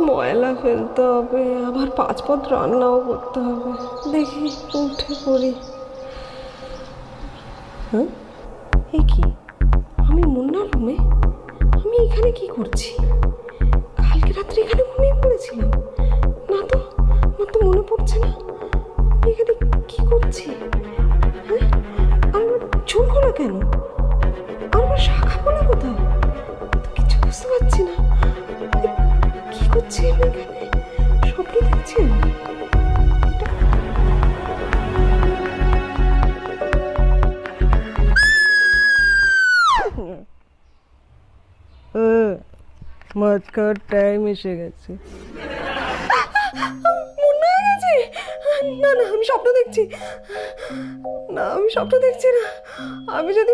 ময়লা ফেলতে হবে, আবার 5 পদ রান্নাও করতে হবে। দেখি উঠে পড়ি। হ্যাঁ, এ কি? আমি মুন্নার রুমে? আমি এখানে কি করছি? কালকে রাত্রে এখানে ঘুমিয়ে পড়েছিলাম না তো? আমার তো মনে পড়ছে না আমি এখানে কি করছি। হ্যাঁ, আমার চুল খোলা কেন? আমার শাখা পড়া কোথায়? কিছু বুঝতে পারছি না। কি করছি আমি এখানে? স্বপ্ন দেখছি আমি? মাছ খাওয়ার টাইম এসে গেছে। মনে হয়ে গেছে। না না, আমি স্বপ্ন দেখছি। না, আমি স্বপ্ন দেখছি না। আমি যদি